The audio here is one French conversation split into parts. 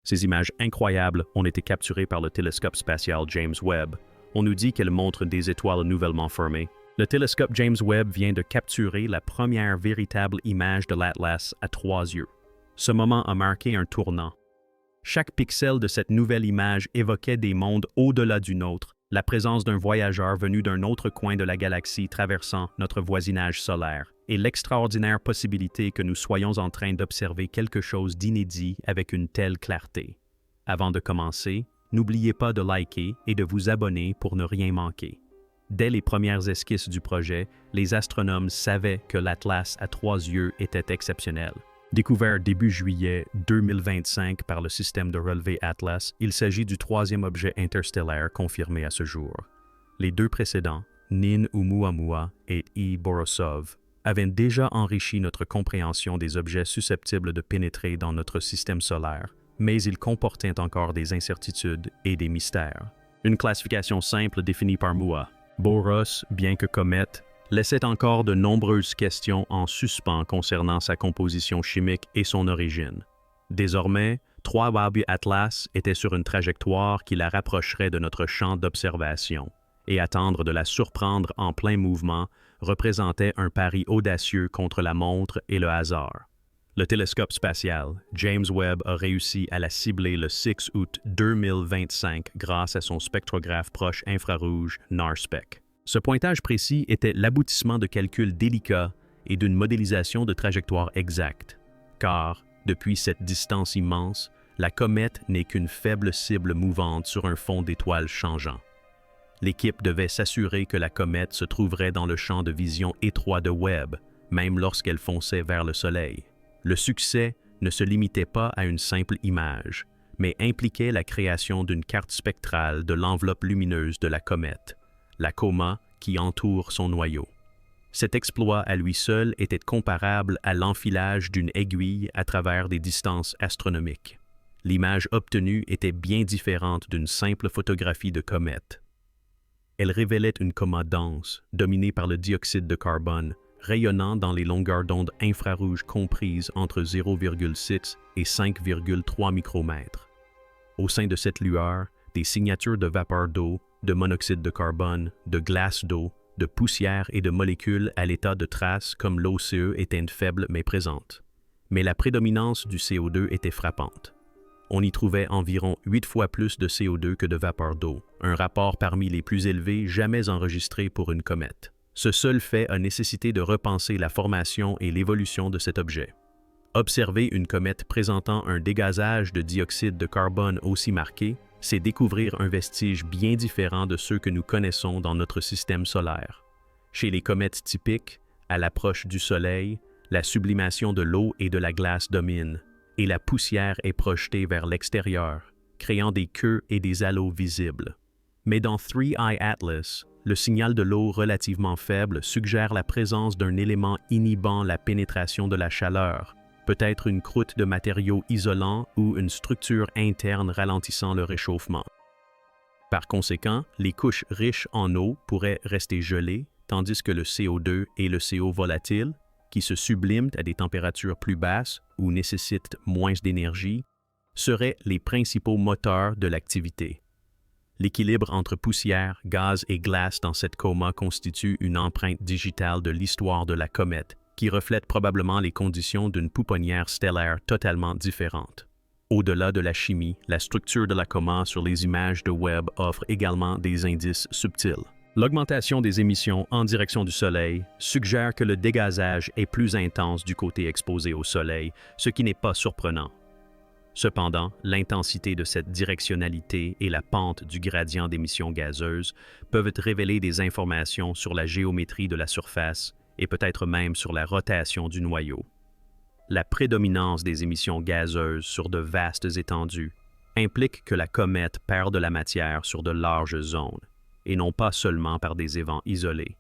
Ces images incroyables ont été capturées par le télescope spatial James Webb. On nous dit qu'elles montrent des étoiles nouvellement formées. Le télescope James Webb vient de capturer la première véritable image de l'Atlas à 3 yeux. Ce moment a marqué un tournant. Chaque pixel de cette nouvelle image évoquait des mondes au-delà du nôtre, la présence d'un voyageur venu d'un autre coin de la galaxie traversant notre voisinage solaire, et l'extraordinaire possibilité que nous soyons en train d'observer quelque chose d'inédit avec une telle clarté. Avant de commencer, n'oubliez pas de liker et de vous abonner pour ne rien manquer. Dès les premières esquisses du projet, les astronomes savaient que l'Atlas à 3 yeux était exceptionnel. Découvert début juillet 2025 par le système de relevé Atlas, il s'agit du 3e objet interstellaire confirmé à ce jour. Les 2 précédents, Nin Oumuamua et I Borisov, avaient déjà enrichi notre compréhension des objets susceptibles de pénétrer dans notre système solaire, mais ils comportaient encore des incertitudes et des mystères. Une classification simple définie par Mua. Boros, bien que comète, laissait encore de nombreuses questions en suspens concernant sa composition chimique et son origine. Désormais, 3 Wabi Atlas étaient sur une trajectoire qui la rapprocherait de notre champ d'observation, et attendre de la surprendre en plein mouvement représentait un pari audacieux contre la montre et le hasard. Le télescope spatial, James Webb, a réussi à la cibler le 6 août 2025 grâce à son spectrographe proche infrarouge NARSPEC. Ce pointage précis était l'aboutissement de calculs délicats et d'une modélisation de trajectoire exacte, car, depuis cette distance immense, la comète n'est qu'une faible cible mouvante sur un fond d'étoiles changeant. L'équipe devait s'assurer que la comète se trouverait dans le champ de vision étroit de Webb, même lorsqu'elle fonçait vers le Soleil. Le succès ne se limitait pas à une simple image, mais impliquait la création d'une carte spectrale de l'enveloppe lumineuse de la comète, la coma qui entoure son noyau. Cet exploit à lui seul était comparable à l'enfilage d'une aiguille à travers des distances astronomiques. L'image obtenue était bien différente d'une simple photographie de comète. Elle révélait une coma dense, dominée par le dioxyde de carbone, rayonnant dans les longueurs d'onde infrarouges comprises entre 0,6 et 5,3 micromètres. Au sein de cette lueur, des signatures de vapeur d'eau, de monoxyde de carbone, de glace d'eau, de poussière et de molécules à l'état de traces comme l'OCE étaient faibles mais présentes. Mais la prédominance du CO2 était frappante. On y trouvait environ 8 fois plus de CO2 que de vapeur d'eau, un rapport parmi les plus élevés jamais enregistrés pour une comète. Ce seul fait a nécessité de repenser la formation et l'évolution de cet objet. Observer une comète présentant un dégazage de dioxyde de carbone aussi marqué, c'est découvrir un vestige bien différent de ceux que nous connaissons dans notre système solaire. Chez les comètes typiques, à l'approche du Soleil, la sublimation de l'eau et de la glace domine, et la poussière est projetée vers l'extérieur, créant des queues et des halos visibles. Mais dans 3I Atlas, le signal de l'eau relativement faible suggère la présence d'un élément inhibant la pénétration de la chaleur, peut-être une croûte de matériaux isolants ou une structure interne ralentissant le réchauffement. Par conséquent, les couches riches en eau pourraient rester gelées, tandis que le CO2 et le CO volatile, qui se subliment à des températures plus basses ou nécessitent moins d'énergie, seraient les principaux moteurs de l'activité. L'équilibre entre poussière, gaz et glace dans cette coma constitue une empreinte digitale de l'histoire de la comète, qui reflète probablement les conditions d'une pouponnière stellaire totalement différente. Au-delà de la chimie, la structure de la coma sur les images de Webb offre également des indices subtils. L'augmentation des émissions en direction du Soleil suggère que le dégazage est plus intense du côté exposé au Soleil, ce qui n'est pas surprenant. Cependant, l'intensité de cette directionnalité et la pente du gradient d'émissions gazeuses peuvent révéler des informations sur la géométrie de la surface et peut-être même sur la rotation du noyau. La prédominance des émissions gazeuses sur de vastes étendues implique que la comète perd de la matière sur de larges zones, et non pas seulement par des évents isolés.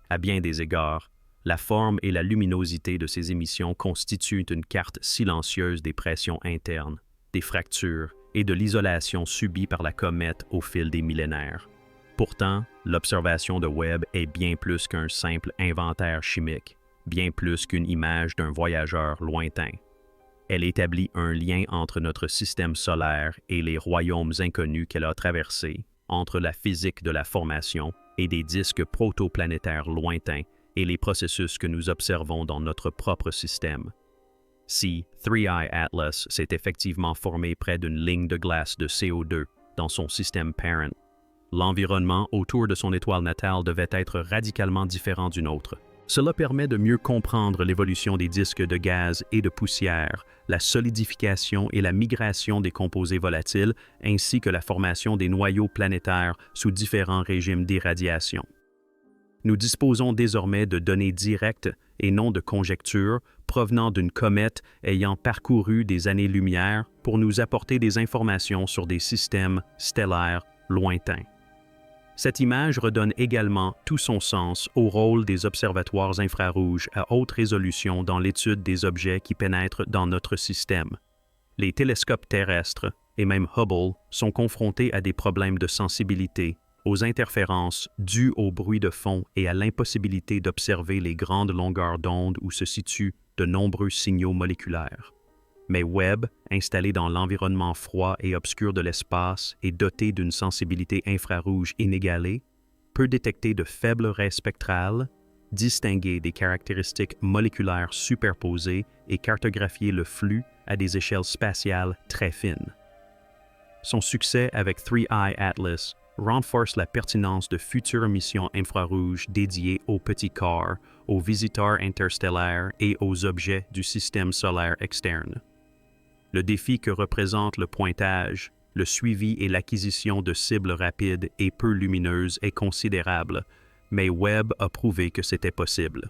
À bien des égards, la forme et la luminosité de ces émissions constituent une carte silencieuse des pressions internes, des fractures et de l'isolation subie par la comète au fil des millénaires. Pourtant, l'observation de Webb est bien plus qu'un simple inventaire chimique, bien plus qu'une image d'un voyageur lointain. Elle établit un lien entre notre système solaire et les royaumes inconnus qu'elle a traversés, entre la physique de la formation et des disques protoplanétaires lointains et les processus que nous observons dans notre propre système. Si 3i Atlas s'est effectivement formé près d'une ligne de glace de CO2 dans son système parent, l'environnement autour de son étoile natale devait être radicalement différent d'une autre. Cela permet de mieux comprendre l'évolution des disques de gaz et de poussière, la solidification et la migration des composés volatiles, ainsi que la formation des noyaux planétaires sous différents régimes d'irradiation. Nous disposons désormais de données directes et non de conjectures provenant d'une comète ayant parcouru des années-lumière pour nous apporter des informations sur des systèmes stellaires lointains. Cette image redonne également tout son sens au rôle des observatoires infrarouges à haute résolution dans l'étude des objets qui pénètrent dans notre système. Les télescopes terrestres, et même Hubble, sont confrontés à des problèmes de sensibilité, aux interférences dues au bruit de fond et à l'impossibilité d'observer les grandes longueurs d'onde où se situent de nombreux signaux moléculaires. Mais Webb, installé dans l'environnement froid et obscur de l'espace et doté d'une sensibilité infrarouge inégalée, peut détecter de faibles raies spectrales, distinguer des caractéristiques moléculaires superposées et cartographier le flux à des échelles spatiales très fines. Son succès avec 3i Atlas renforce la pertinence de futures missions infrarouges dédiées aux petits corps, aux visiteurs interstellaires et aux objets du système solaire externe. Le défi que représente le pointage, le suivi et l'acquisition de cibles rapides et peu lumineuses est considérable, mais Webb a prouvé que c'était possible.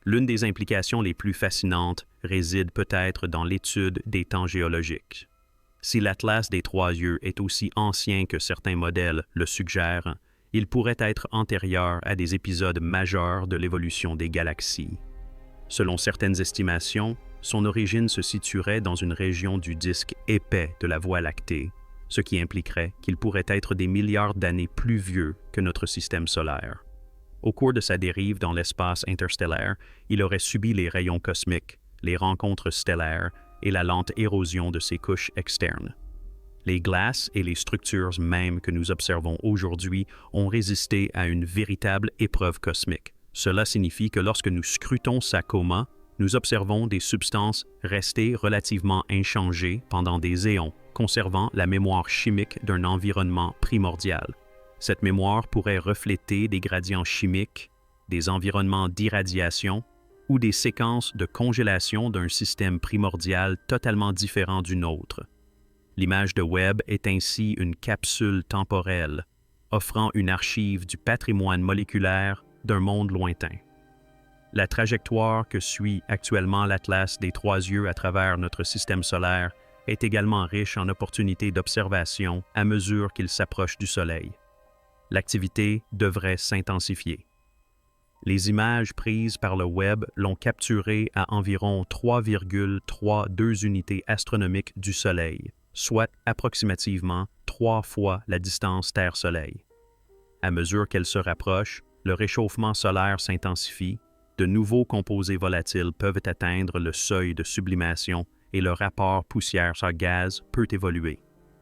L'une des implications les plus fascinantes réside peut-être dans l'étude des temps géologiques. Si l'Atlas des Trois Yeux est aussi ancien que certains modèles le suggèrent, il pourrait être antérieur à des épisodes majeurs de l'évolution des galaxies. Selon certaines estimations, son origine se situerait dans une région du disque épais de la Voie lactée, ce qui impliquerait qu'il pourrait être des milliards d'années plus vieux que notre système solaire. Au cours de sa dérive dans l'espace interstellaire, il aurait subi les rayons cosmiques, les rencontres stellaires et la lente érosion de ses couches externes. Les glaces et les structures mêmes que nous observons aujourd'hui ont résisté à une véritable épreuve cosmique. Cela signifie que lorsque nous scrutons sa coma, nous observons des substances restées relativement inchangées pendant des éons, conservant la mémoire chimique d'un environnement primordial. Cette mémoire pourrait refléter des gradients chimiques, des environnements d'irradiation ou des séquences de congélation d'un système primordial totalement différent du nôtre. L'image de Webb est ainsi une capsule temporelle, offrant une archive du patrimoine moléculaire d'un monde lointain. La trajectoire que suit actuellement l'Atlas des Trois Yeux à travers notre système solaire est également riche en opportunités d'observation à mesure qu'il s'approche du Soleil. L'activité devrait s'intensifier. Les images prises par le Webb l'ont capturé à environ 3,32 unités astronomiques du Soleil, soit approximativement 3 fois la distance Terre-Soleil. À mesure qu'elle se rapproche, le réchauffement solaire s'intensifie, de nouveaux composés volatiles peuvent atteindre le seuil de sublimation et le rapport poussière-gaz peut évoluer.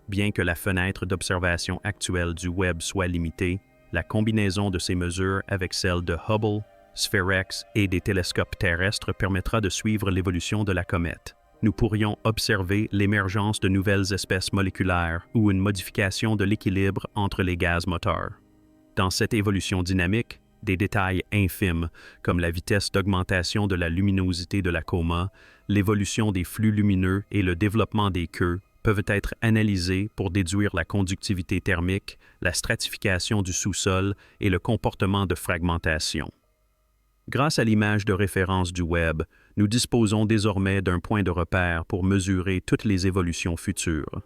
Bien que la fenêtre d'observation actuelle du Webb soit limitée, la combinaison de ces mesures avec celle de Hubble, Spherex et des télescopes terrestres permettra de suivre l'évolution de la comète. Nous pourrions observer l'émergence de nouvelles espèces moléculaires ou une modification de l'équilibre entre les gaz moteurs. Dans cette évolution dynamique, des détails infimes, comme la vitesse d'augmentation de la luminosité de la coma, l'évolution des flux lumineux et le développement des queues, peuvent être analysés pour déduire la conductivité thermique, la stratification du sous-sol et le comportement de fragmentation. Grâce à l'image de référence du Webb, nous disposons désormais d'un point de repère pour mesurer toutes les évolutions futures.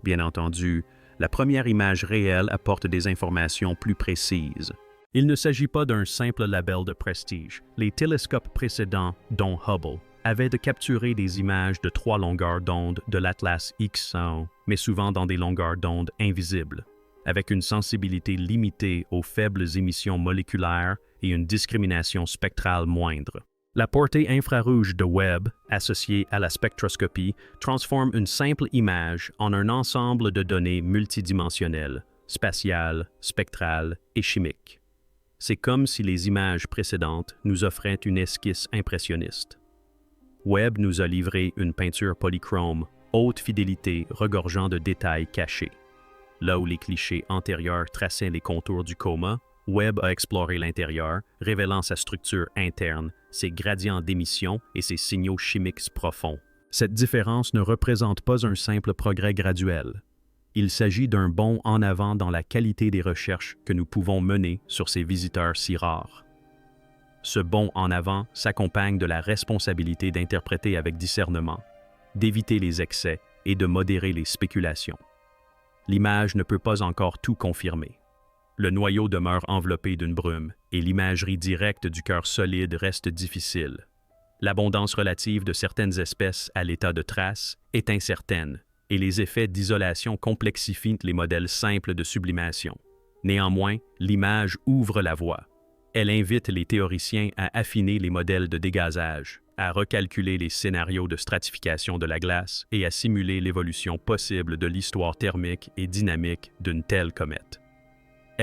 Bien entendu, la première image réelle apporte des informations plus précises. Il ne s'agit pas d'un simple label de prestige. Les télescopes précédents, dont Hubble, avaient de capturer des images de 3 longueurs d'onde de l'Atlas X100, mais souvent dans des longueurs d'onde invisibles, avec une sensibilité limitée aux faibles émissions moléculaires et une discrimination spectrale moindre. La portée infrarouge de Webb, associée à la spectroscopie, transforme une simple image en un ensemble de données multidimensionnelles, spatiales, spectrales et chimiques. C'est comme si les images précédentes nous offraient une esquisse impressionniste. Webb nous a livré une peinture polychrome, haute fidélité, regorgeant de détails cachés. Là où les clichés antérieurs traçaient les contours du coma, Webb a exploré l'intérieur, révélant sa structure interne, ses gradients d'émission et ses signaux chimiques profonds. Cette différence ne représente pas un simple progrès graduel. Il s'agit d'un bond en avant dans la qualité des recherches que nous pouvons mener sur ces visiteurs si rares. Ce bond en avant s'accompagne de la responsabilité d'interpréter avec discernement, d'éviter les excès et de modérer les spéculations. L'image ne peut pas encore tout confirmer. Le noyau demeure enveloppé d'une brume et l'imagerie directe du cœur solide reste difficile. L'abondance relative de certaines espèces à l'état de trace est incertaine et les effets d'isolation complexifient les modèles simples de sublimation. Néanmoins, l'image ouvre la voie. Elle invite les théoriciens à affiner les modèles de dégazage, à recalculer les scénarios de stratification de la glace et à simuler l'évolution possible de l'histoire thermique et dynamique d'une telle comète.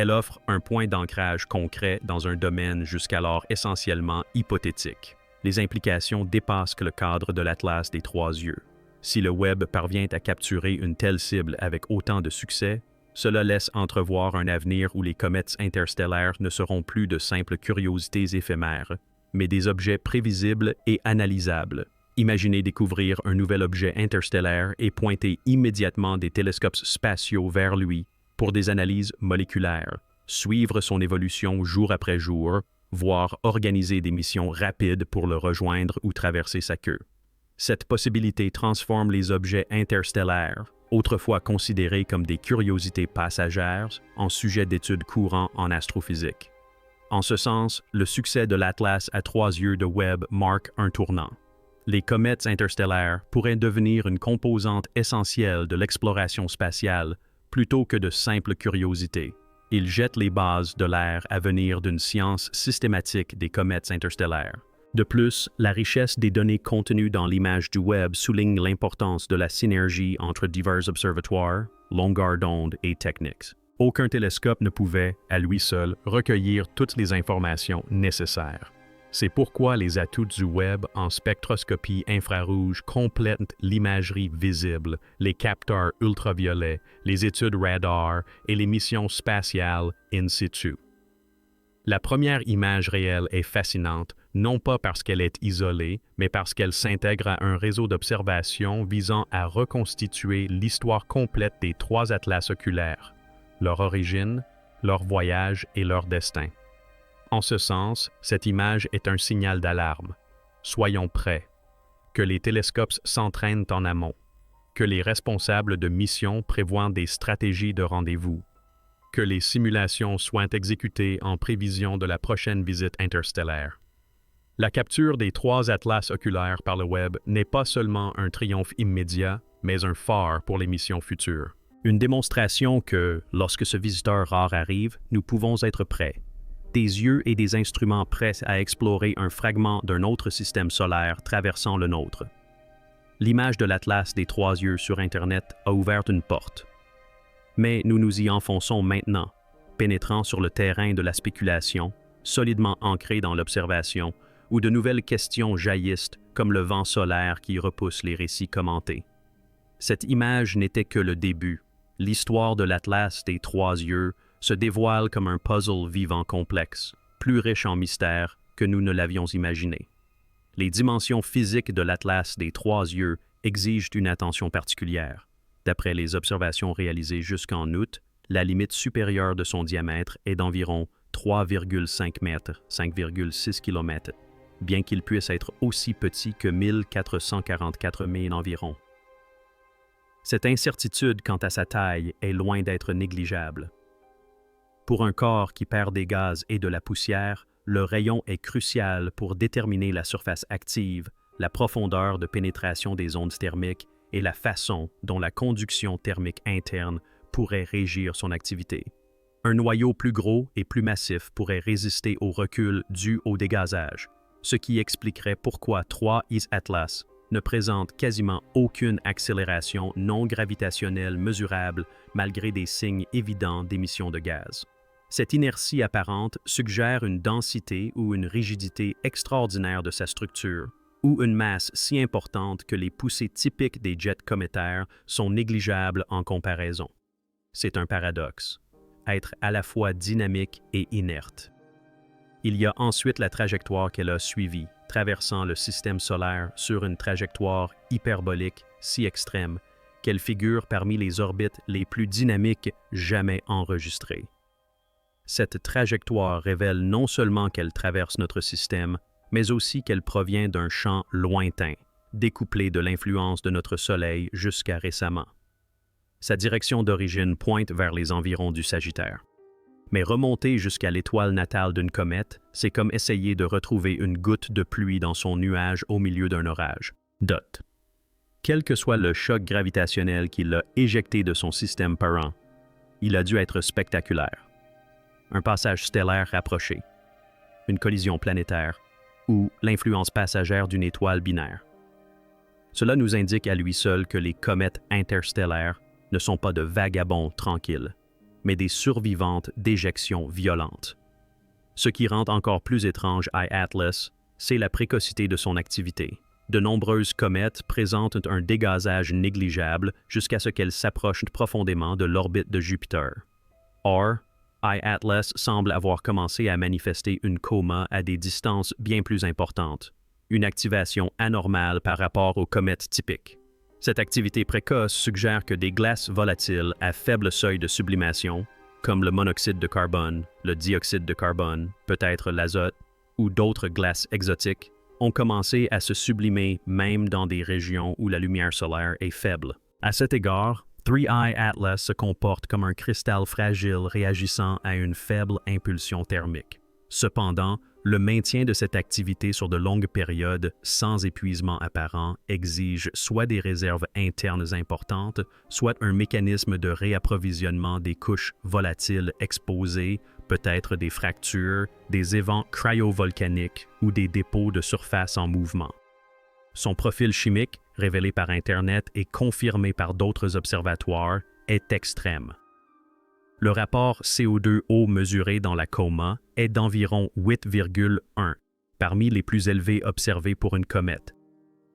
Elle offre un point d'ancrage concret dans un domaine jusqu'alors essentiellement hypothétique. Les implications dépassent le cadre de l'Atlas des trois yeux. Si le Webb parvient à capturer une telle cible avec autant de succès, cela laisse entrevoir un avenir où les comètes interstellaires ne seront plus de simples curiosités éphémères, mais des objets prévisibles et analysables. Imaginez découvrir un nouvel objet interstellaire et pointer immédiatement des télescopes spatiaux vers lui pour des analyses moléculaires, suivre son évolution jour après jour, voire organiser des missions rapides pour le rejoindre ou traverser sa queue. Cette possibilité transforme les objets interstellaires, autrefois considérés comme des curiosités passagères, en sujets d'études courants en astrophysique. En ce sens, le succès de l'Atlas à trois yeux de Webb marque un tournant. Les comètes interstellaires pourraient devenir une composante essentielle de l'exploration spatiale plutôt que de simples curiosités. Ils jettent les bases de l'ère à venir d'une science systématique des comètes interstellaires. De plus, la richesse des données contenues dans l'image du Webb souligne l'importance de la synergie entre divers observatoires, longueurs d'onde et techniques. Aucun télescope ne pouvait, à lui seul, recueillir toutes les informations nécessaires. C'est pourquoi les atouts du Webb en spectroscopie infrarouge complètent l'imagerie visible, les capteurs ultraviolets, les études radar et les missions spatiales in situ. La première image réelle est fascinante, non pas parce qu'elle est isolée, mais parce qu'elle s'intègre à un réseau d'observations visant à reconstituer l'histoire complète des trois atlas oculaires, leur origine, leur voyage et leur destin. En ce sens, cette image est un signal d'alarme. Soyons prêts. Que les télescopes s'entraînent en amont. Que les responsables de mission prévoient des stratégies de rendez-vous. Que les simulations soient exécutées en prévision de la prochaine visite interstellaire. La capture des trois atlas oculaires par le Webb n'est pas seulement un triomphe immédiat, mais un phare pour les missions futures. Une démonstration que, lorsque ce visiteur rare arrive, nous pouvons être prêts. Des yeux et des instruments prêts à explorer un fragment d'un autre système solaire traversant le nôtre. L'image de l'Atlas des trois yeux sur Internet a ouvert une porte. Mais nous nous y enfonçons maintenant, pénétrant sur le terrain de la spéculation, solidement ancré dans l'observation, où de nouvelles questions jaillissent comme le vent solaire qui repousse les récits commentés. Cette image n'était que le début. L'histoire de l'Atlas des trois yeux se dévoile comme un puzzle vivant complexe, plus riche en mystères que nous ne l'avions imaginé. Les dimensions physiques de l'Atlas des trois yeux exigent une attention particulière. D'après les observations réalisées jusqu'en août, la limite supérieure de son diamètre est d'environ 3,5 mètres, 5,6 km, bien qu'il puisse être aussi petit que 1444 milles environ. Cette incertitude quant à sa taille est loin d'être négligeable. Pour un corps qui perd des gaz et de la poussière, le rayon est crucial pour déterminer la surface active, la profondeur de pénétration des ondes thermiques et la façon dont la conduction thermique interne pourrait régir son activité. Un noyau plus gros et plus massif pourrait résister au recul dû au dégazage, ce qui expliquerait pourquoi 3 East Atlas ne présente quasiment aucune accélération non gravitationnelle mesurable malgré des signes évidents d'émission de gaz. Cette inertie apparente suggère une densité ou une rigidité extraordinaire de sa structure, ou une masse si importante que les poussées typiques des jets cométaires sont négligeables en comparaison. C'est un paradoxe, être à la fois dynamique et inerte. Il y a ensuite la trajectoire qu'elle a suivie, traversant le système solaire sur une trajectoire hyperbolique si extrême qu'elle figure parmi les orbites les plus dynamiques jamais enregistrées. Cette trajectoire révèle non seulement qu'elle traverse notre système, mais aussi qu'elle provient d'un champ lointain, découplé de l'influence de notre Soleil jusqu'à récemment. Sa direction d'origine pointe vers les environs du Sagittaire. Mais remonter jusqu'à l'étoile natale d'une comète, c'est comme essayer de retrouver une goutte de pluie dans son nuage au milieu d'un orage. Dot. Quel que soit le choc gravitationnel qui l'a éjecté de son système parent, il a dû être spectaculaire. Un passage stellaire rapproché, une collision planétaire ou l'influence passagère d'une étoile binaire. Cela nous indique à lui seul que les comètes interstellaires ne sont pas de vagabonds tranquilles, mais des survivantes d'éjections violentes. Ce qui rend encore plus étrange I-Atlas, c'est la précocité de son activité. De nombreuses comètes présentent un dégazage négligeable jusqu'à ce qu'elles s'approchent profondément de l'orbite de Jupiter. Or, I-Atlas semble avoir commencé à manifester une coma à des distances bien plus importantes, une activation anormale par rapport aux comètes typiques. Cette activité précoce suggère que des glaces volatiles à faible seuil de sublimation, comme le monoxyde de carbone, le dioxyde de carbone, peut-être l'azote, ou d'autres glaces exotiques, ont commencé à se sublimer même dans des régions où la lumière solaire est faible. À cet égard, 3I Atlas se comporte comme un cristal fragile réagissant à une faible impulsion thermique. Cependant, le maintien de cette activité sur de longues périodes sans épuisement apparent exige soit des réserves internes importantes, soit un mécanisme de réapprovisionnement des couches volatiles exposées, peut-être des fractures, des évents cryovolcaniques ou des dépôts de surface en mouvement. Son profil chimique, révélé par Internet et confirmé par d'autres observatoires, est extrême. Le rapport CO2-eau mesuré dans la coma est d'environ 8,1, parmi les plus élevés observés pour une comète.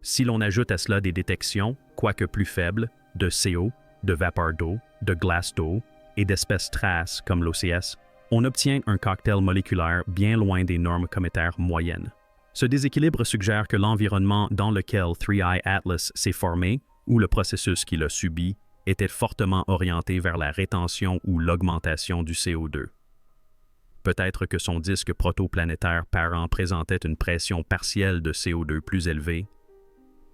Si l'on ajoute à cela des détections, quoique plus faibles, de CO, de vapeur d'eau, de glace d'eau et d'espèces traces comme l'OCS, on obtient un cocktail moléculaire bien loin des normes cométaires moyennes. Ce déséquilibre suggère que l'environnement dans lequel 3I Atlas s'est formé, ou le processus qu'il a subi, était fortement orienté vers la rétention ou l'augmentation du CO2. Peut-être que son disque protoplanétaire parent présentait une pression partielle de CO2 plus élevée,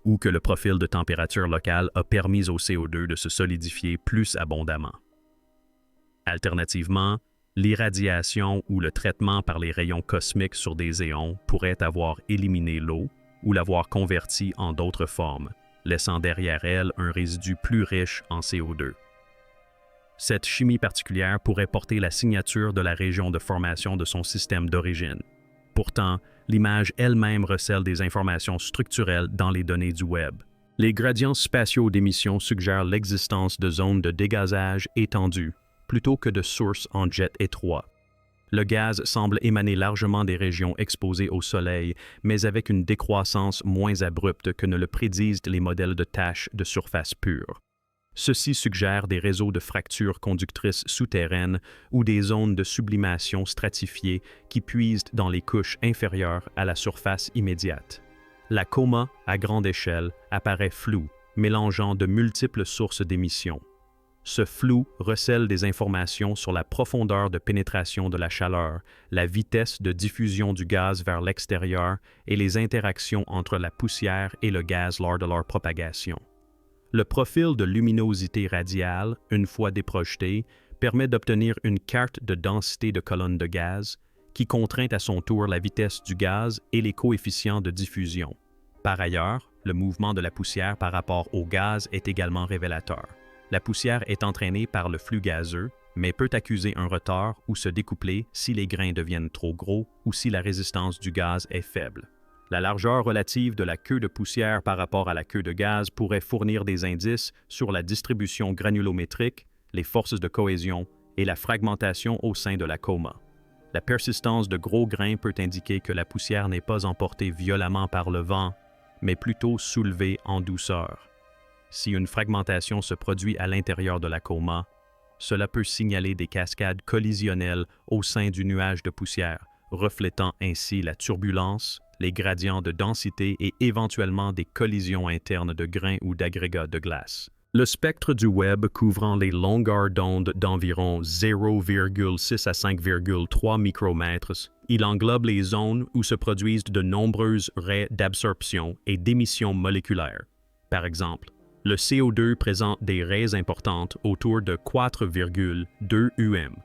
ou que le profil de température locale a permis au CO2 de se solidifier plus abondamment. Alternativement, l'irradiation ou le traitement par les rayons cosmiques sur des éons pourrait avoir éliminé l'eau ou l'avoir convertie en d'autres formes, laissant derrière elle un résidu plus riche en CO2. Cette chimie particulière pourrait porter la signature de la région de formation de son système d'origine. Pourtant, l'image elle-même recèle des informations structurelles dans les données du web. Les gradients spatiaux d'émission suggèrent l'existence de zones de dégazage étendues, plutôt que de sources en jet étroit. Le gaz semble émaner largement des régions exposées au Soleil, mais avec une décroissance moins abrupte que ne le prédisent les modèles de taches de surface pure. Ceci suggère des réseaux de fractures conductrices souterraines ou des zones de sublimation stratifiées qui puisent dans les couches inférieures à la surface immédiate. La coma, à grande échelle, apparaît floue, mélangeant de multiples sources d'émission. Ce flou recèle des informations sur la profondeur de pénétration de la chaleur, la vitesse de diffusion du gaz vers l'extérieur et les interactions entre la poussière et le gaz lors de leur propagation. Le profil de luminosité radiale, une fois déprojeté, permet d'obtenir une carte de densité de colonnes de gaz qui contraint à son tour la vitesse du gaz et les coefficients de diffusion. Par ailleurs, le mouvement de la poussière par rapport au gaz est également révélateur. La poussière est entraînée par le flux gazeux, mais peut accuser un retard ou se découpler si les grains deviennent trop gros ou si la résistance du gaz est faible. La largeur relative de la queue de poussière par rapport à la queue de gaz pourrait fournir des indices sur la distribution granulométrique, les forces de cohésion et la fragmentation au sein de la coma. La persistance de gros grains peut indiquer que la poussière n'est pas emportée violemment par le vent, mais plutôt soulevée en douceur. Si une fragmentation se produit à l'intérieur de la coma, cela peut signaler des cascades collisionnelles au sein du nuage de poussière, reflétant ainsi la turbulence, les gradients de densité et éventuellement des collisions internes de grains ou d'agrégats de glace. Le spectre du Webb couvrant les longueurs d'onde d'environ 0,6 à 5,3 micromètres, il englobe les zones où se produisent de nombreuses raies d'absorption et d'émission moléculaires. Par exemple, le CO2 présente des raies importantes autour de 4,2 UM,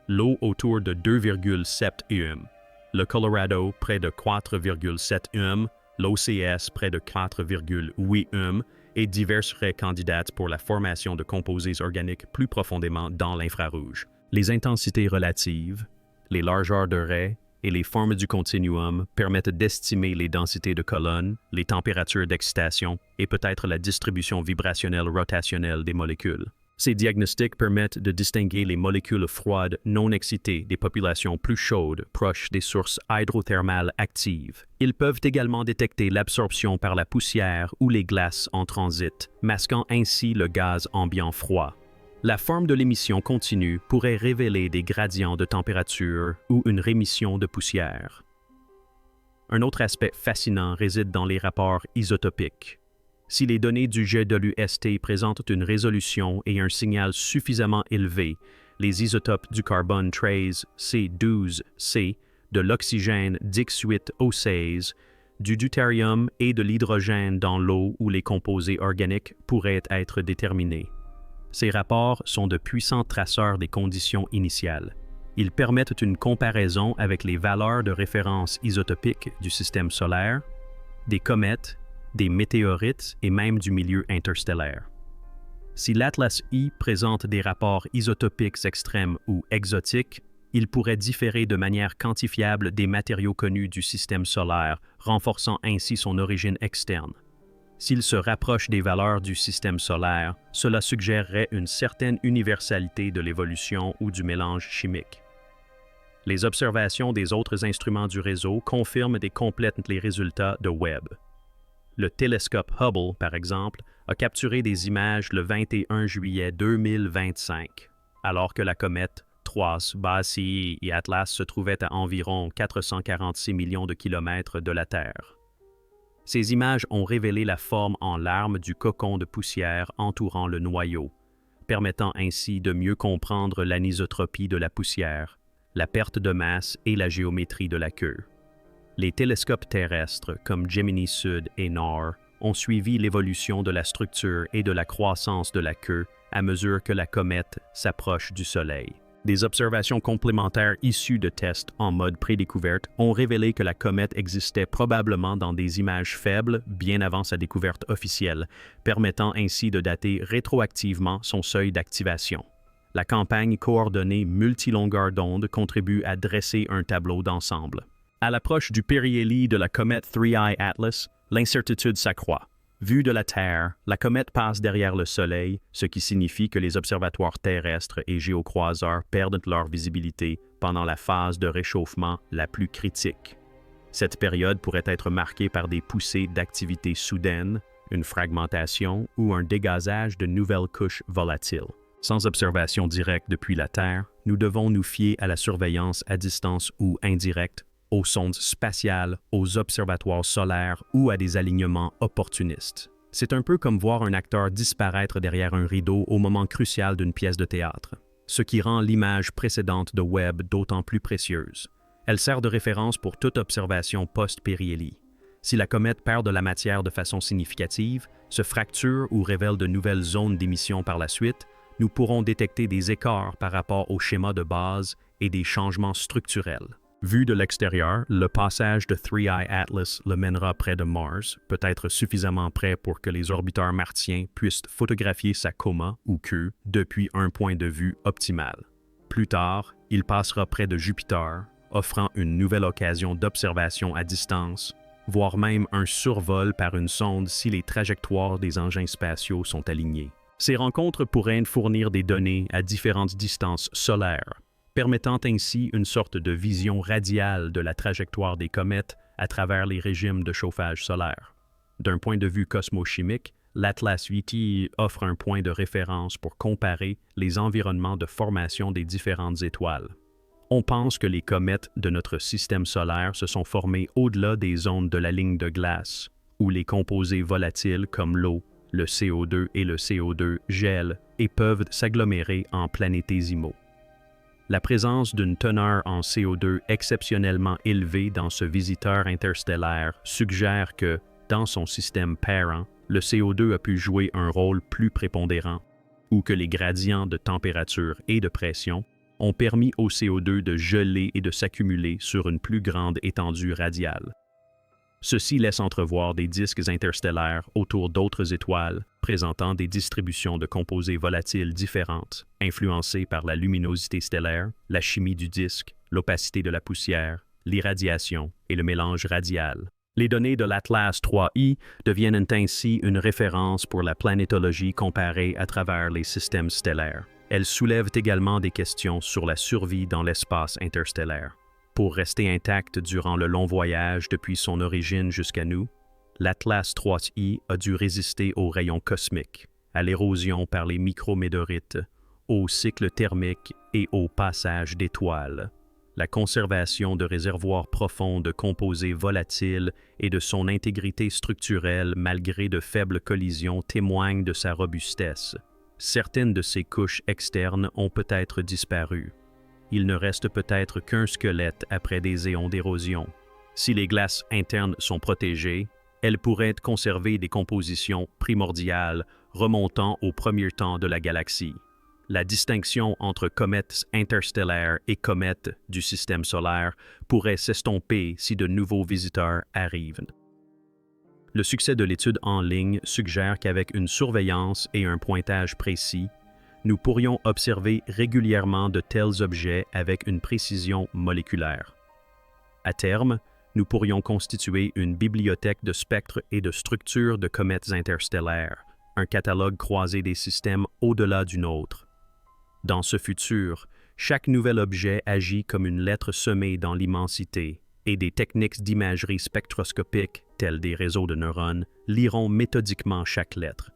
l'eau autour de 2,7 UM, le Colorado près de 4,7 UM, l'OCS près de 4,8 UM et diverses raies candidates pour la formation de composés organiques plus profondément dans l'infrarouge. Les intensités relatives, les largeurs de raies et les formes du continuum permettent d'estimer les densités de colonnes, les températures d'excitation et peut-être la distribution vibrationnelle rotationnelle des molécules. Ces diagnostics permettent de distinguer les molécules froides non excitées des populations plus chaudes proches des sources hydrothermales actives. Ils peuvent également détecter l'absorption par la poussière ou les glaces en transit, masquant ainsi le gaz ambiant froid. La forme de l'émission continue pourrait révéler des gradients de température ou une rémission de poussière. Un autre aspect fascinant réside dans les rapports isotopiques. Si les données du GWST présentent une résolution et un signal suffisamment élevé, les isotopes du carbone 13 C12C, de l'oxygène Dix-8O16, du deutérium et de l'hydrogène dans l'eau ou les composés organiques pourraient être déterminés. Ces rapports sont de puissants traceurs des conditions initiales. Ils permettent une comparaison avec les valeurs de référence isotopiques du système solaire, des comètes, des météorites et même du milieu interstellaire. Si l'Atlas I présente des rapports isotopiques extrêmes ou exotiques, il pourrait différer de manière quantifiable des matériaux connus du système solaire, renforçant ainsi son origine externe. S'il se rapproche des valeurs du système solaire, cela suggérerait une certaine universalité de l'évolution ou du mélange chimique. Les observations des autres instruments du réseau confirment et complètent les résultats de Webb. Le télescope Hubble, par exemple, a capturé des images le 21 juillet 2025, alors que la comète Thras, Bassi et Atlas se trouvaient à environ 446 millions de kilomètres de la Terre. Ces images ont révélé la forme en larmes du cocon de poussière entourant le noyau, permettant ainsi de mieux comprendre l'anisotropie de la poussière, la perte de masse et la géométrie de la queue. Les télescopes terrestres comme Gemini Sud et Nord ont suivi l'évolution de la structure et de la croissance de la queue à mesure que la comète s'approche du Soleil. Des observations complémentaires issues de tests en mode prédécouverte ont révélé que la comète existait probablement dans des images faibles bien avant sa découverte officielle, permettant ainsi de dater rétroactivement son seuil d'activation. La campagne coordonnée multilongueur d'onde contribue à dresser un tableau d'ensemble. À l'approche du périhélie de la comète 3I Atlas, l'incertitude s'accroît. Vue de la Terre, la comète passe derrière le Soleil, ce qui signifie que les observatoires terrestres et géocroiseurs perdent leur visibilité pendant la phase de réchauffement la plus critique. Cette période pourrait être marquée par des poussées d'activité soudaines, une fragmentation ou un dégazage de nouvelles couches volatiles. Sans observation directe depuis la Terre, nous devons nous fier à la surveillance à distance ou indirecte, aux sondes spatiales, aux observatoires solaires ou à des alignements opportunistes. C'est un peu comme voir un acteur disparaître derrière un rideau au moment crucial d'une pièce de théâtre, ce qui rend l'image précédente de Webb d'autant plus précieuse. Elle sert de référence pour toute observation post-périhélie. Si la comète perd de la matière de façon significative, se fracture ou révèle de nouvelles zones d'émission par la suite, nous pourrons détecter des écarts par rapport au schéma de base et des changements structurels. Vu de l'extérieur, le passage de 3I Atlas le mènera près de Mars, peut-être suffisamment près pour que les orbiteurs martiens puissent photographier sa coma ou queue depuis un point de vue optimal. Plus tard, il passera près de Jupiter, offrant une nouvelle occasion d'observation à distance, voire même un survol par une sonde si les trajectoires des engins spatiaux sont alignées. Ces rencontres pourraient fournir des données à différentes distances solaires, permettant ainsi une sorte de vision radiale de la trajectoire des comètes à travers les régimes de chauffage solaire. D'un point de vue cosmochimique, l'Atlas VT offre un point de référence pour comparer les environnements de formation des différentes étoiles. On pense que les comètes de notre système solaire se sont formées au-delà des zones de la ligne de glace, où les composés volatiles comme l'eau, le CO2 et le CO2 gèlent et peuvent s'agglomérer en planétésimaux. La présence d'une teneur en CO2 exceptionnellement élevée dans ce visiteur interstellaire suggère que, dans son système parent, le CO2 a pu jouer un rôle plus prépondérant, ou que les gradients de température et de pression ont permis au CO2 de geler et de s'accumuler sur une plus grande étendue radiale. Ceci laisse entrevoir des disques interstellaires autour d'autres étoiles présentant des distributions de composés volatiles différentes, influencées par la luminosité stellaire, la chimie du disque, l'opacité de la poussière, l'irradiation et le mélange radial. Les données de l'Atlas 3i deviennent ainsi une référence pour la planétologie comparée à travers les systèmes stellaires. Elles soulèvent également des questions sur la survie dans l'espace interstellaire. Pour rester intacte durant le long voyage depuis son origine jusqu'à nous, l'Atlas 3i a dû résister aux rayons cosmiques, à l'érosion par les micrométéorites, au cycle thermique et au passage d'étoiles. La conservation de réservoirs profonds de composés volatiles et de son intégrité structurelle malgré de faibles collisions témoigne de sa robustesse. Certaines de ces couches externes ont peut-être disparu. Il ne reste peut-être qu'un squelette après des éons d'érosion. Si les glaces internes sont protégées, elles pourraient conserver des compositions primordiales remontant aux premiers temps de la galaxie. La distinction entre comètes interstellaires et comètes du système solaire pourrait s'estomper si de nouveaux visiteurs arrivent. Le succès de l'étude en ligne suggère qu'avec une surveillance et un pointage précis, nous pourrions observer régulièrement de tels objets avec une précision moléculaire. À terme, nous pourrions constituer une bibliothèque de spectres et de structures de comètes interstellaires, un catalogue croisé des systèmes au-delà du nôtre. Dans ce futur, chaque nouvel objet agit comme une lettre semée dans l'immensité, et des techniques d'imagerie spectroscopique, telles des réseaux de neurones, liront méthodiquement chaque lettre.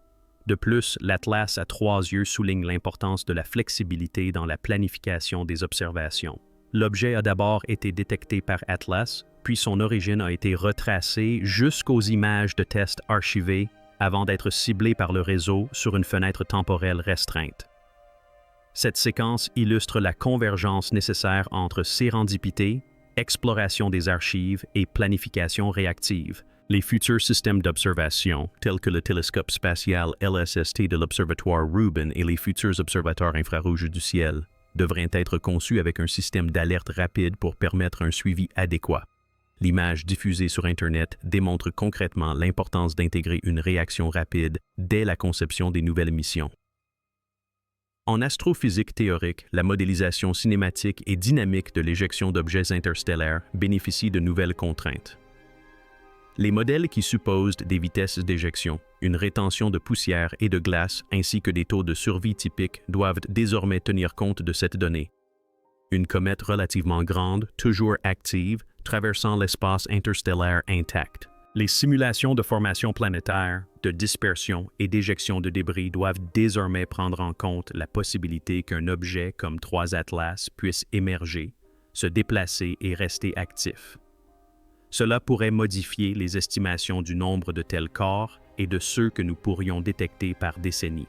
De plus, l'Atlas à 3 yeux souligne l'importance de la flexibilité dans la planification des observations. L'objet a d'abord été détecté par Atlas, puis son origine a été retracée jusqu'aux images de tests archivées avant d'être ciblé par le réseau sur une fenêtre temporelle restreinte. Cette séquence illustre la convergence nécessaire entre sérendipité, exploration des archives et planification réactive. Les futurs systèmes d'observation, tels que le télescope spatial LSST de l'Observatoire Rubin et les futurs observateurs infrarouges du ciel, devraient être conçus avec un système d'alerte rapide pour permettre un suivi adéquat. L'image diffusée sur Internet démontre concrètement l'importance d'intégrer une réaction rapide dès la conception des nouvelles missions. En astrophysique théorique, la modélisation cinématique et dynamique de l'éjection d'objets interstellaires bénéficie de nouvelles contraintes. Les modèles qui supposent des vitesses d'éjection, une rétention de poussière et de glace ainsi que des taux de survie typiques doivent désormais tenir compte de cette donnée. Une comète relativement grande, toujours active, traversant l'espace interstellaire intact. Les simulations de formation planétaire, de dispersion et d'éjection de débris doivent désormais prendre en compte la possibilité qu'un objet comme 3 Atlas puisse émerger, se déplacer et rester actif. Cela pourrait modifier les estimations du nombre de tels corps et de ceux que nous pourrions détecter par décennie.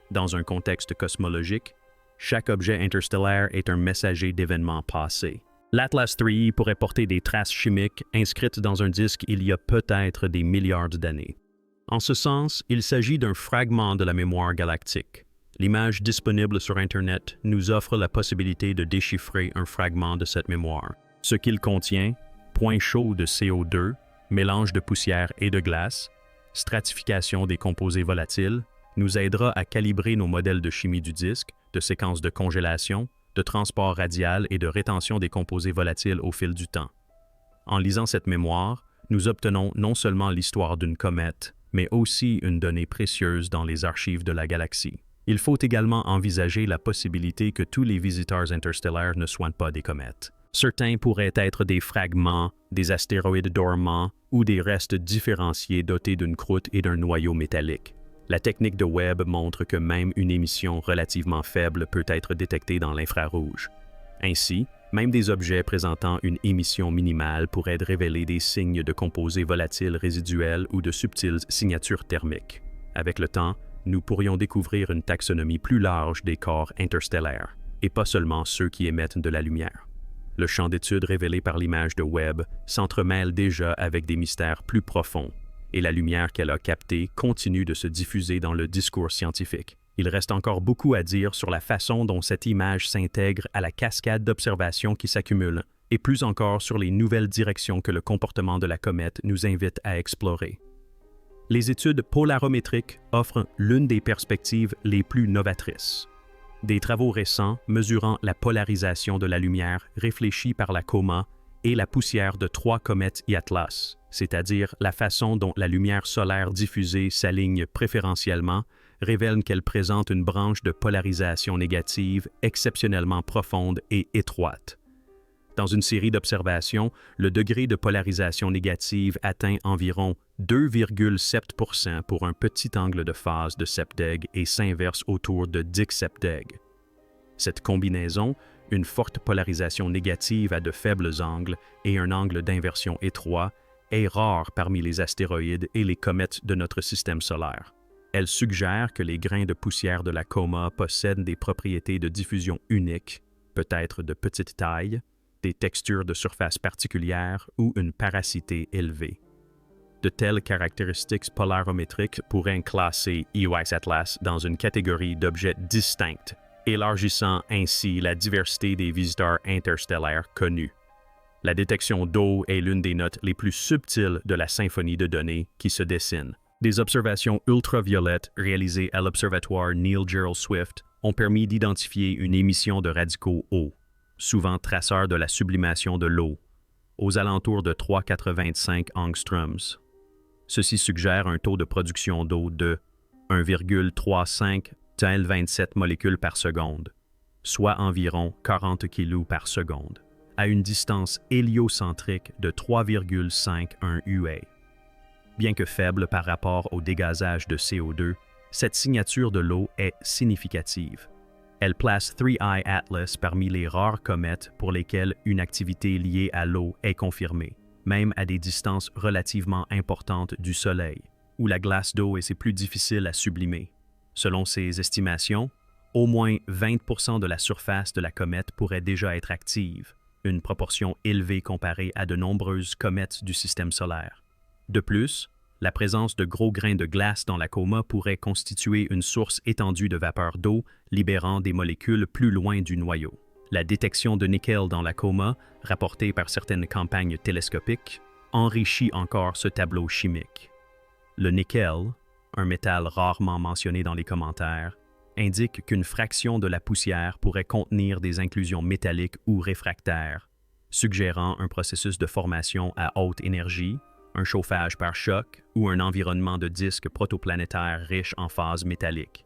Dans un contexte cosmologique, chaque objet interstellaire est un messager d'événements passés. L'Atlas 3i pourrait porter des traces chimiques inscrites dans un disque il y a peut-être des milliards d'années. En ce sens, il s'agit d'un fragment de la mémoire galactique. L'image disponible sur Internet nous offre la possibilité de déchiffrer un fragment de cette mémoire. Ce qu'il contient, point chaud de CO2, mélange de poussière et de glace, stratification des composés volatiles, nous aidera à calibrer nos modèles de chimie du disque, de séquences de congélation, de transport radial et de rétention des composés volatiles au fil du temps. En lisant cette mémoire, nous obtenons non seulement l'histoire d'une comète, mais aussi une donnée précieuse dans les archives de la galaxie. Il faut également envisager la possibilité que tous les visiteurs interstellaires ne soient pas des comètes. Certains pourraient être des fragments, des astéroïdes dormants ou des restes différenciés dotés d'une croûte et d'un noyau métallique. La technique de Webb montre que même une émission relativement faible peut être détectée dans l'infrarouge. Ainsi, même des objets présentant une émission minimale pourraient révéler des signes de composés volatiles résiduels ou de subtiles signatures thermiques. Avec le temps, nous pourrions découvrir une taxonomie plus large des corps interstellaires, et pas seulement ceux qui émettent de la lumière. Le champ d'étude révélé par l'image de Webb s'entremêle déjà avec des mystères plus profonds, et la lumière qu'elle a captée continue de se diffuser dans le discours scientifique. Il reste encore beaucoup à dire sur la façon dont cette image s'intègre à la cascade d'observations qui s'accumulent, et plus encore sur les nouvelles directions que le comportement de la comète nous invite à explorer. Les études polarométriques offrent l'une des perspectives les plus novatrices. Des travaux récents mesurant la polarisation de la lumière réfléchie par la coma et la poussière de 3 comètes I-Atlas, c'est-à-dire la façon dont la lumière solaire diffusée s'aligne préférentiellement, révèlent qu'elle présente une branche de polarisation négative exceptionnellement profonde et étroite. Dans une série d'observations, le degré de polarisation négative atteint environ 2,7% pour un petit angle de phase de septègue et s'inverse autour de 10 septègues. Cette combinaison, une forte polarisation négative à de faibles angles et un angle d'inversion étroit, est rare parmi les astéroïdes et les comètes de notre système solaire. Elle suggère que les grains de poussière de la coma possèdent des propriétés de diffusion uniques, peut-être de petite taille, des textures de surface particulières ou une paracité élevée. De telles caractéristiques polarométriques pourraient classer EOX-Atlas dans une catégorie d'objets distincts, élargissant ainsi la diversité des visiteurs interstellaires connus. La détection d'eau est l'une des notes les plus subtiles de la symphonie de données qui se dessine. Des observations ultraviolettes réalisées à l'Observatoire Neil Gerald Swift ont permis d'identifier une émission de radicaux hauts, souvent traceurs de la sublimation de l'eau, aux alentours de 3,85 angstroms. Ceci suggère un taux de production d'eau de 1,35 T27 molécules par seconde, soit environ 40 kg par seconde, à une distance héliocentrique de 3,51 UA. Bien que faible par rapport au dégazage de CO2, cette signature de l'eau est significative. Elle place 3I Atlas parmi les rares comètes pour lesquelles une activité liée à l'eau est confirmée, même à des distances relativement importantes du Soleil, où la glace d'eau est plus difficile à sublimer. Selon ces estimations, au moins 20% de la surface de la comète pourrait déjà être active, une proportion élevée comparée à de nombreuses comètes du système solaire. De plus, la présence de gros grains de glace dans la coma pourrait constituer une source étendue de vapeur d'eau, libérant des molécules plus loin du noyau. La détection de nickel dans la coma, rapportée par certaines campagnes télescopiques, enrichit encore ce tableau chimique. Le nickel, un métal rarement mentionné dans les commentaires, indique qu'une fraction de la poussière pourrait contenir des inclusions métalliques ou réfractaires, suggérant un processus de formation à haute énergie, un chauffage par choc ou un environnement de disques protoplanétaires riches en phases métalliques.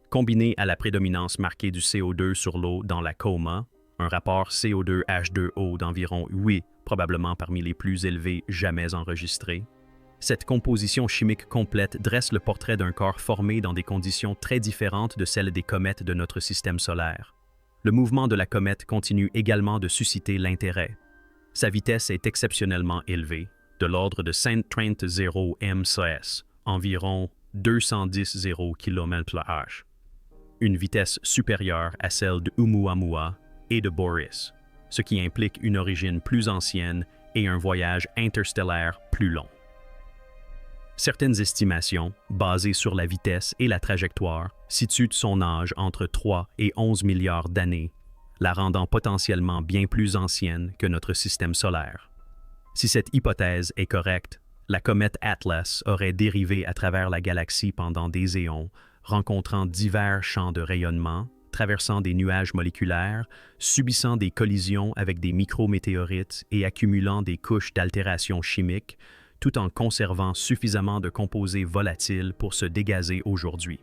Combiné à la prédominance marquée du CO2 sur l'eau dans la coma, un rapport CO2H2O d'environ 8, probablement parmi les plus élevés jamais enregistrés, cette composition chimique complète dresse le portrait d'un corps formé dans des conditions très différentes de celles des comètes de notre système solaire. Le mouvement de la comète continue également de susciter l'intérêt. Sa vitesse est exceptionnellement élevée, de l'ordre de 130 ms, environ 210 km/h, une vitesse supérieure à celle de Oumuamua et de Boris, ce qui implique une origine plus ancienne et un voyage interstellaire plus long. Certaines estimations, basées sur la vitesse et la trajectoire, situent son âge entre 3 et 11 milliards d'années, la rendant potentiellement bien plus ancienne que notre système solaire. Si cette hypothèse est correcte, la comète Atlas aurait dérivé à travers la galaxie pendant des éons, rencontrant divers champs de rayonnement, traversant des nuages moléculaires, subissant des collisions avec des micrométéorites et accumulant des couches d'altérations chimiques, tout en conservant suffisamment de composés volatiles pour se dégazer aujourd'hui.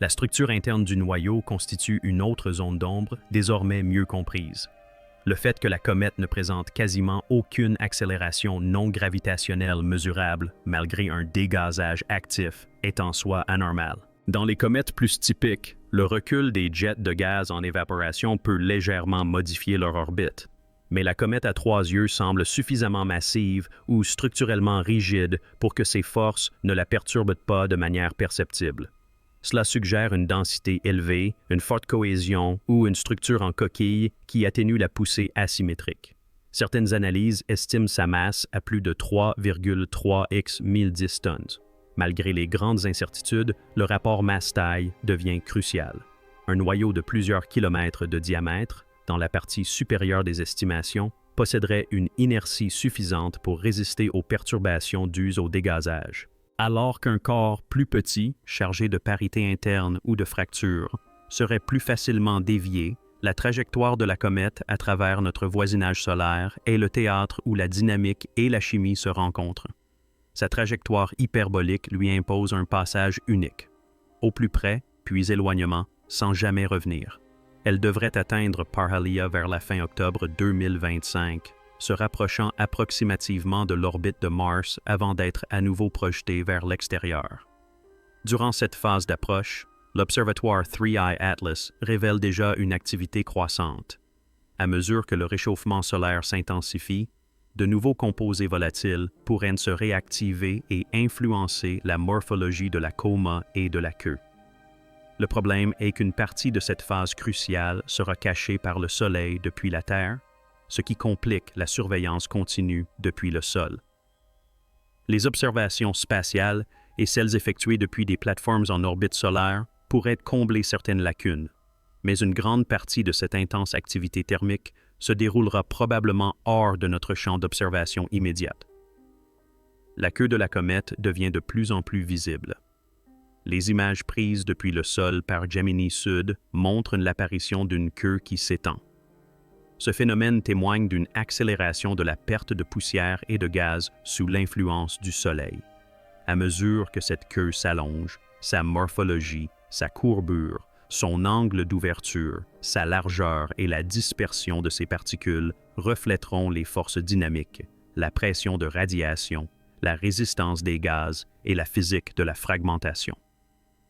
La structure interne du noyau constitue une autre zone d'ombre, désormais mieux comprise. Le fait que la comète ne présente quasiment aucune accélération non gravitationnelle mesurable, malgré un dégazage actif, est en soi anormal. Dans les comètes plus typiques, le recul des jets de gaz en évaporation peut légèrement modifier leur orbite. Mais la comète à 3 yeux semble suffisamment massive ou structurellement rigide pour que ces forces ne la perturbent pas de manière perceptible. Cela suggère une densité élevée, une forte cohésion ou une structure en coquille qui atténue la poussée asymétrique. Certaines analyses estiment sa masse à plus de 3,3 x 1010 tonnes. Malgré les grandes incertitudes, le rapport masse-taille devient crucial. Un noyau de plusieurs kilomètres de diamètre, dans la partie supérieure des estimations, posséderait une inertie suffisante pour résister aux perturbations dues au dégazage. Alors qu'un corps plus petit, chargé de parité interne ou de fractures, serait plus facilement dévié, la trajectoire de la comète à travers notre voisinage solaire est le théâtre où la dynamique et la chimie se rencontrent. Sa trajectoire hyperbolique lui impose un passage unique, au plus près, puis éloignement, sans jamais revenir. Elle devrait atteindre Parhelia vers la fin octobre 2025, se rapprochant approximativement de l'orbite de Mars avant d'être à nouveau projetée vers l'extérieur. Durant cette phase d'approche, l'observatoire 3i Atlas révèle déjà une activité croissante. À mesure que le réchauffement solaire s'intensifie, de nouveaux composés volatiles pourraient se réactiver et influencer la morphologie de la coma et de la queue. Le problème est qu'une partie de cette phase cruciale sera cachée par le Soleil depuis la Terre, ce qui complique la surveillance continue depuis le sol. Les observations spatiales et celles effectuées depuis des plateformes en orbite solaire pourraient combler certaines lacunes, mais une grande partie de cette intense activité thermique se déroulera probablement hors de notre champ d'observation immédiate. La queue de la comète devient de plus en plus visible. Les images prises depuis le sol par Gemini Sud montrent l'apparition d'une queue qui s'étend. Ce phénomène témoigne d'une accélération de la perte de poussière et de gaz sous l'influence du Soleil. À mesure que cette queue s'allonge, sa morphologie, sa courbure, son angle d'ouverture, sa largeur et la dispersion de ses particules reflèteront les forces dynamiques, la pression de radiation, la résistance des gaz et la physique de la fragmentation.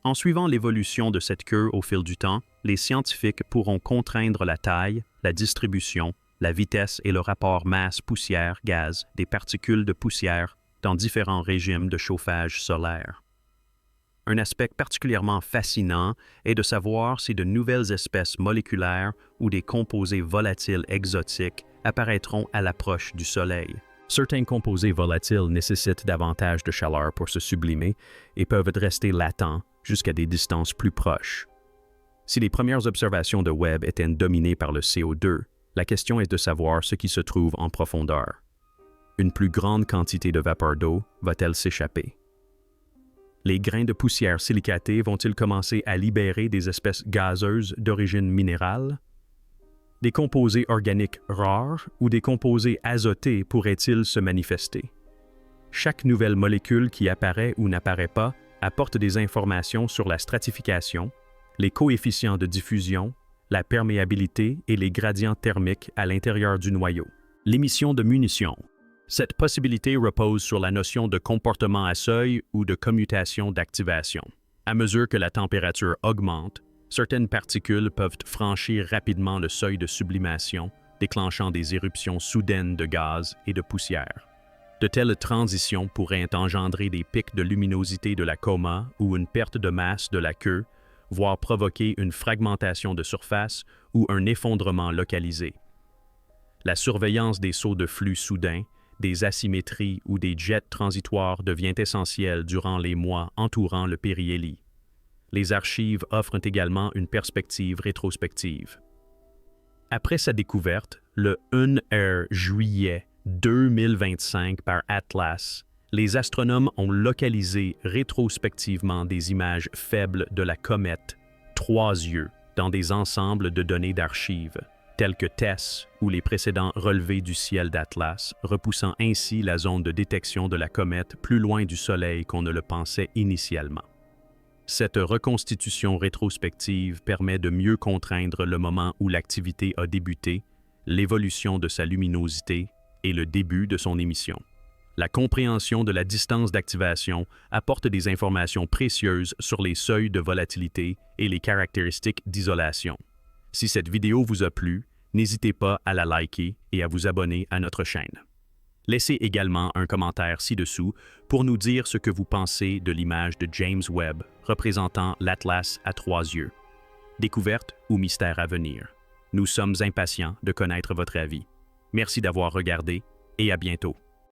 En suivant l'évolution de cette queue au fil du temps, les scientifiques pourront contraindre la taille, la distribution, la vitesse et le rapport masse-poussière-gaz des particules de poussière dans différents régimes de chauffage solaire. Un aspect particulièrement fascinant est de savoir si de nouvelles espèces moléculaires ou des composés volatiles exotiques apparaîtront à l'approche du Soleil. Certains composés volatiles nécessitent davantage de chaleur pour se sublimer et peuvent rester latents jusqu'à des distances plus proches. Si les premières observations de Webb étaient dominées par le CO2, la question est de savoir ce qui se trouve en profondeur. Une plus grande quantité de vapeur d'eau va-t-elle s'échapper? Les grains de poussière silicatée vont-ils commencer à libérer des espèces gazeuses d'origine minérale? Des composés organiques rares ou des composés azotés pourraient-ils se manifester? Chaque nouvelle molécule qui apparaît ou n'apparaît pas apporte des informations sur la stratification, les coefficients de diffusion, la perméabilité et les gradients thermiques à l'intérieur du noyau. L'émission de munitions. Cette possibilité repose sur la notion de comportement à seuil ou de commutation d'activation. À mesure que la température augmente, certaines particules peuvent franchir rapidement le seuil de sublimation, déclenchant des éruptions soudaines de gaz et de poussière. De telles transitions pourraient engendrer des pics de luminosité de la coma ou une perte de masse de la queue, voire provoquer une fragmentation de surface ou un effondrement localisé. La surveillance des sauts de flux soudains, des asymétries ou des jets transitoires devient essentielle durant les mois entourant le périhélie. Les archives offrent également une perspective rétrospective. Après sa découverte, le 1er juillet 2025 par Atlas, les astronomes ont localisé rétrospectivement des images faibles de la comète 3 yeux dans des ensembles de données d'archives, tels que TESS ou les précédents relevés du ciel d'Atlas, repoussant ainsi la zone de détection de la comète plus loin du Soleil qu'on ne le pensait initialement. Cette reconstitution rétrospective permet de mieux contraindre le moment où l'activité a débuté, l'évolution de sa luminosité et le début de son émission. La compréhension de la distance d'activation apporte des informations précieuses sur les seuils de volatilité et les caractéristiques d'isolation. Si cette vidéo vous a plu, n'hésitez pas à la liker et à vous abonner à notre chaîne. Laissez également un commentaire ci-dessous pour nous dire ce que vous pensez de l'image de James Webb représentant l'Atlas à 3 yeux. Découverte ou mystère à venir? Nous sommes impatients de connaître votre avis. Merci d'avoir regardé et à bientôt.